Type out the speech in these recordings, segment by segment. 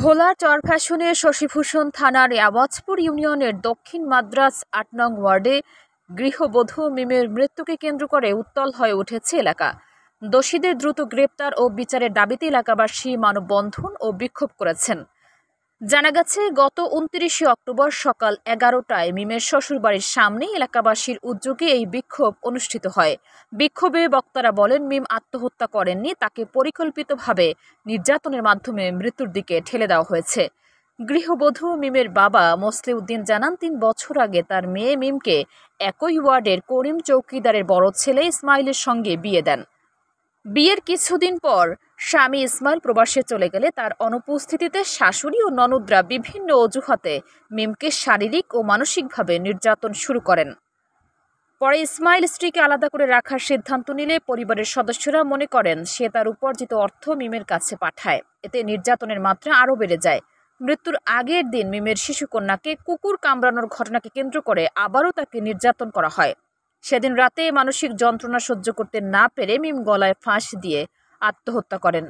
ভোলার চরফ্যাশনে শশীভূষণ থানার আওয়াজপুর ইউনিয়নের দক্ষিণ মাদ্রাজ ৮ নং ওয়ার্ডে গৃহবধূ মিমের মৃত্যুকে কেন্দ্র করে উত্তাল হয়ে উঠেছে এলাকা। দোষীদের দ্রুত গ্রেপ্তার ও বিচারের দাবিতে এলাকাবাসী মানববন্ধন ও বিক্ষোভ করেছেন। জানা গেছে, গত ২৯ অক্টোবর সকাল ১১টায় মিমের শ্বশুরবাড়ির সামনে এলাকাবাসীর উদ্যোগে এই বিক্ষোভ অনুষ্ঠিত হয়। বিক্ষোভে বক্তারা বলেন, মিম আত্মহত্যা করেননি, তাকে পরিকল্পিতভাবে নির্যাতনের মাধ্যমে মৃত্যুর দিকে ঠেলে দেওয়া হয়েছে। গৃহবধূ মিমের বাবা মসলিউদ্দিন জানান, ৩ বছর আগে তার মেয়ে মিমকে একই ওয়ার্ডের করিম চৌকিদারের বড় ছেলে ইসমাইলের সঙ্গে বিয়ে দেন। বিয়ের কিছুদিন পর স্বামী ইসমাইল প্রবাসে চলে গেলে তার অনুপস্থিতিতে শাশুড়ি ও ননদরা বিভিন্ন অজুহাতে মিমকে শারীরিক ও মানসিকভাবে নির্যাতন শুরু করেন। পরে ইসমাইল স্ত্রীকে আলাদা করে রাখার সিদ্ধান্ত নিলে পরিবারের সদস্যরা মনে করেন সে তার উপার্জিত অর্থ মিমের কাছে পাঠায়। এতে নির্যাতনের মাত্রা আরও বেড়ে যায়। মৃত্যুর আগের দিন মিমের শিশুকন্যাকে কুকুর কামড়ানোর ঘটনাকে কেন্দ্র করে আবারও তাকে নির্যাতন করা হয়। সেদিন রাতে মানসিক যন্ত্রণা সহ্য করতে না পেরে মিম গলায় ফাঁস দিয়ে আত্মহত্যা করেন।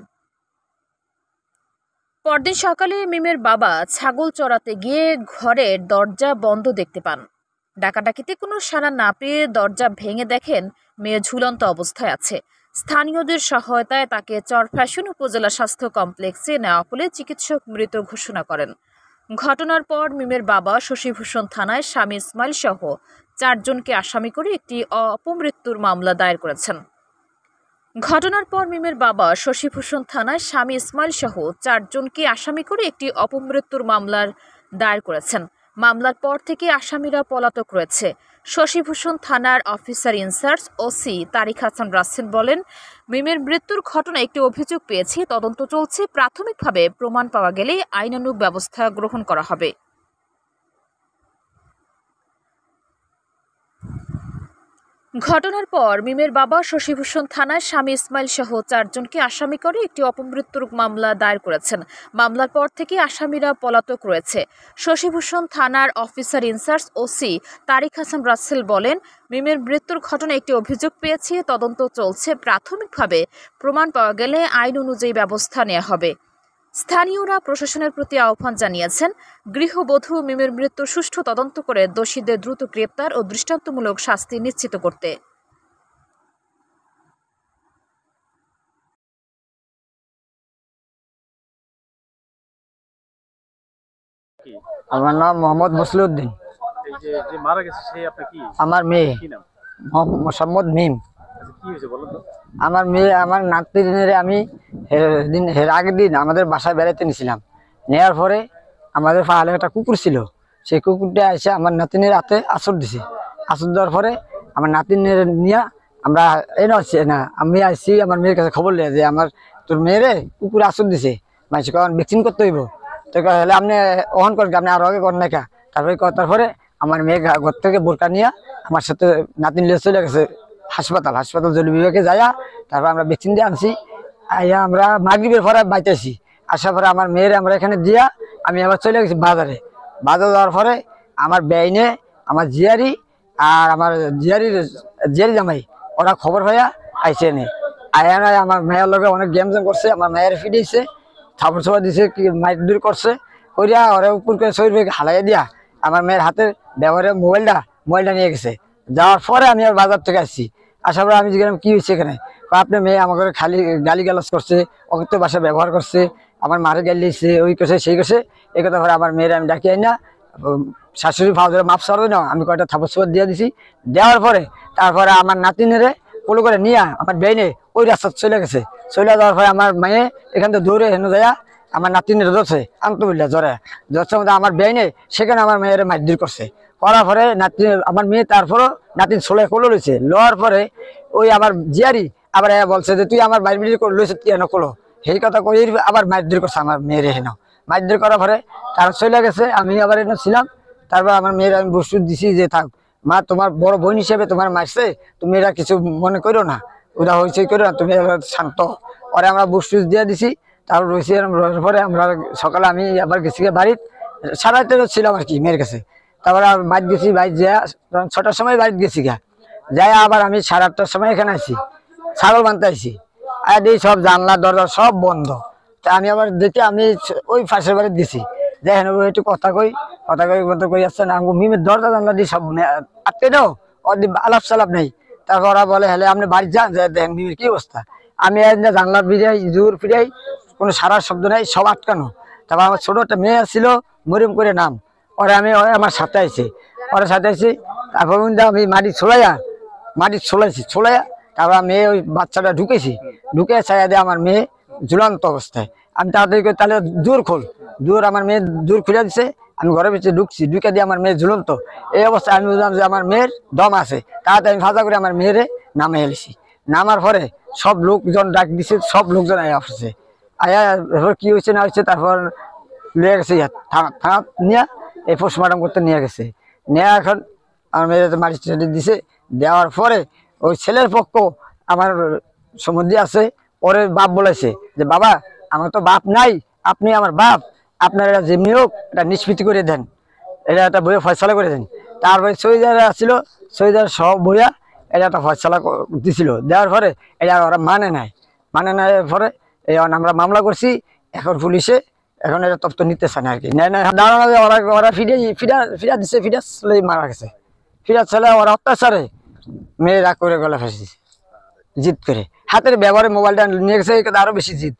পরদিন সকালে মিমের বাবা ছাগল চড়াতে গিয়ে ঘরের দরজা বন্ধ দেখতে পান। ডাকাডাকিতে কোনো সাড়া না পেয়ে দরজা ভেঙে দেখেন মেয়ে ঝুলন্ত অবস্থায় আছে। স্থানীয়দের সহায়তায় তাকে চরফ্যাশন উপজেলা স্বাস্থ্য কমপ্লেক্সে নেওয়া হলে চিকিৎসক মৃত ঘোষণা করেন। ঘটনার পর মিমের বাবা শশীভূষণ থানায় স্বামী ইসমাইল সহ ৪ জনকে আসামি করে একটি অপমৃত্যুর মামলা দায়ের করেছেন। ঘটনার পর মিমের বাবা শশীভূষণ থানায় স্বামী ইসমাইল সহ ৪ জনকে আসামি করে একটি অপমৃত্যুর মামলার দায়ের করেছেন। মামলার পর থেকে আসামিরা পলাতক রয়েছে। শশীভূষণ থানার অফিসার ইনচার্জ ওসি তারিক হাসান রাসেল বলেন, মিমের মৃত্যুর ঘটনায় একটি অভিযোগ পেয়েছি, তদন্ত চলছে। প্রাথমিকভাবে প্রমাণ পাওয়া গেলে আইনানুগ ব্যবস্থা গ্রহণ করা হবে। ঘটনার পর মিমের বাবা শশীভূষণ থানায় স্বামী ইসমাইল সহ ৪ জনকে আসামি করে একটি অপমৃত্যুর মামলা দায়ের করেছেন। মামলার পর থেকে আসামিরা পলাতক রয়েছে। শশীভূষণ থানার অফিসার ইনচার্জ ওসি তারিক হাসান রাসেল বলেন, মিমের মৃত্যুর ঘটনায় একটি অভিযোগ পেয়েছি, তদন্ত চলছে। প্রাথমিকভাবে প্রমাণ পাওয়া গেলে আইন অনুযায়ী ব্যবস্থা নেওয়া হবে। স্থানীয়রা প্রশাসনের প্রতি আহ্বান জানিয়েছেন, গৃহবধূ মিমের মৃত্যুর সুষ্ঠু তদন্ত করে দোষীদের দ্রুত গ্রেপ্তার ও দৃষ্টান্তমূলক শাস্তি নিশ্চিত করতে। আমার নাম মোহাম্মদ মসলিউদ্দিন। আমার মেয়ে মোহাম্মদ মিম। আমার মেয়ে, আমার নাতিনের আমি আগের দিন আমাদের বাসায় বেড়াতে নিয়েছিলাম। নেওয়ার পরে আমাদের পাহাড়ে একটা কুকুর ছিল, সেই কুকুরটা এসে আমার নাতিনের হাতে আঁচড় দিছে। আঁচড় দেওয়ার পরে আমার নাতিনের নিয়ে আমরা আমি আসছি আমার মেয়ের কাছে খবর নিয়ে যে তোর মেয়েরে কুকুর আঁচড় দিছে, মানুষ কারণ ভ্যাকসিন করতে হইব। তো হলে আপনি অহন করেন, আপনি আরো আগে করেন না। তারপরে আমার মেয়ে ঘর থেকে বোরকা নিয়ে আমার সাথে নাতিন লিয়ে চলে গেছে হাসপাতাল জলি বিভাগে যাইয়া তারপর আমরা ভ্যাকসিন দিয়ে আনছি। আইয়া আমরা মাগরিবের পরে বাইতেছি। আসার পরে আমার মেয়ের আমরা এখানে দিয়া আমি আবার চলে গেছি বাজারে যাওয়ার পরে আমার বেআইনে আমার জিয়ারি আর আমার জিয়ারি জামাই ওরা খবর হইয়া আইসে নে আয়া নাই। আমার মেয়ের লগে অনেক গেম করছে, আমার মেয়ের ফিডিয়েছে, থাপড় ছোপড় দিছে, মাইট দূর করছে, করিয়া ওরা উপর করে শরীর হালাই দিয়া আমার মেয়ের হাতের ব্যবহারে মোবাইলটা নিয়ে গেছে। যাওয়ার পরে আমি আর বাজার থেকে আসছি। আসার পরে আমি জিজ্ঞাসা কি হয়েছে এখানে, আপনার মেয়ে আমাকে খালি গালি গালাজ করছে, অকৃত্য ভাষা ব্যবহার করছে, আমার মারে গালি দিচ্ছে, ওই করছে সেই করছে। এই কথা করে আমার মেয়ের আমি ডাকি আই না, শাশুড়ি ফাউজের মাপ সরবে না, আমি কয়টা থাপড় ছোপড় দিয়ে দিছি। দেওয়ার পরে তারপরে আমার নাতিনেরে কোলো করে নিয়ে আমার বেইনে ওই রাস্তা চলে গেছে। চলে যাওয়ার পরে আমার মেয়ে এখান থেকে দৌড়ে হেন যায় আমার নাতিনের ধরছে, আন্তবিল্লা জ্বরের মধ্যে আমার বেইনে সেখানে আমার মেয়ের মারধর করছে। করার পরে আমার মেয়ে তারপরও নাতিন ছোলে কোলো লইছে। লওয়ার পরে ওই আমার জিয়ারি আবার বলছে যে তুই আমার বাইর বিড়ি লইছে, তুই এনে কোলো, সেই কথা কই আবার মারধর করছে আমার মেয়ের। হেন মারধর করার পরে তার চলে গেছে। আমি আবার এনে ছিলাম। তারপর আমার মেয়ের আমি বস্তু দিছি যে থাক মা, তোমার বড় বোন হিসেবে তোমার মারছে, তুমি এরা কিছু মনে করো না, ওরা হয়েছে করো না, তুমি শান্ত। পরে আমরা বস্তু দিয়ে দিছি। তারপর রয়েছি পরে আমরা সকালে আমি আবার গেছি বাড়িতে, 8:30 ছিলাম আর কি মেয়ের কাছে। তারপরে বাড়ি গেছি, বাড়ি যা 6টার সময় বাড়িতে গেছি যাই আবার আমি 8:30টার সময় এখানে আসি, ছাগল বানতে আসি। আর এই সব জানলা দরজা সব বন্ধ। তা আমি আবার দেখে আমি ওই পাশের বাড়ি দিছি, দেখেন একটু কথা কই আসছে না, মিমের দরজা জানলা দিয়ে সব আটকে দাও, ওদের আলাপ সালাপ নেই। তারপর ওরা বলে হলে আপনি বাড়ি যান, যে দেখেন মিমের কি অবস্থা। আমি জানলার ফিরাই জোর ফিরাই, কোনো সারার শব্দ নাই, সব আটকানো। তারপর আমার ছোট একটা মেয়ে ছিল, মরিয়ম করে নাম, ওরা ওরা আমার সাথে আইছে, তারপর আমি মাটি ছোলাইয়া তারপর আমি ওই বাচ্চাটা ঢুকে ছায়া দিয়ে আমার মেয়ে ঝুলন্ত অবস্থায়। আমি তাড়াতাড়ি করে তাহলে আমার মেয়ে দূর খুলে দিছে। আমি ঘরের ভিতরে ঢুকে দিয়ে আমার মেয়ে ঝুলন্ত এই অবস্থায় আমি বুঝলাম যে আমার মেয়ের দম আছে। তাড়াতাড়ি আমি ভাজা করে আমার মেয়েরে নামে এলেছি। নামার পরে সব লোকজন ডাক দিছে, সব লোকজন আয়া আসছে। আয়া কি হয়েছে না হয়েছে তারপর নিয়ে গেছে থানা নিয়ে এই পোস্টমর্টম করতে নিয়ে গেছে। নিয়ে এখন আমার মেয়ের মাটি দিছে। দেওয়ার পরে ওই ছেলের পক্ষ আমার সম্বন্ধে আছে, ওরে বাপ বলেছে যে বাবা আমার তো বাপ নাই, আপনি আমার বাপ, আপনার এটা যেমনি হোক এটা নিষ্পত্তি করে দেন, এটা একটা বইয়ে ফয়সলা করে দেন। তারপরে শহীদারা আসছিল, শহীদার সব বইয়া এটা একটা ফয়সলা দিছিল। দেওয়ার পরে এটা ওরা মানে নাই পরে আমরা মামলা করছি। এখন পুলিশে এখন এটা তপ্ত নিতেছে না আর কি, নেয় না দাঁড়ানো। ওরা ফিরা দিচ্ছে, ফিরা ছেলে মারা গেছে। ফিরা ছেলে ওরা অত্যাচারে মেয়ে রাগ করে গলা ফেসেছে, জিদ করে হাতের ব্যবহারে মোবাইলটা নিয়ে গেছে, আরো বেশি জিদ।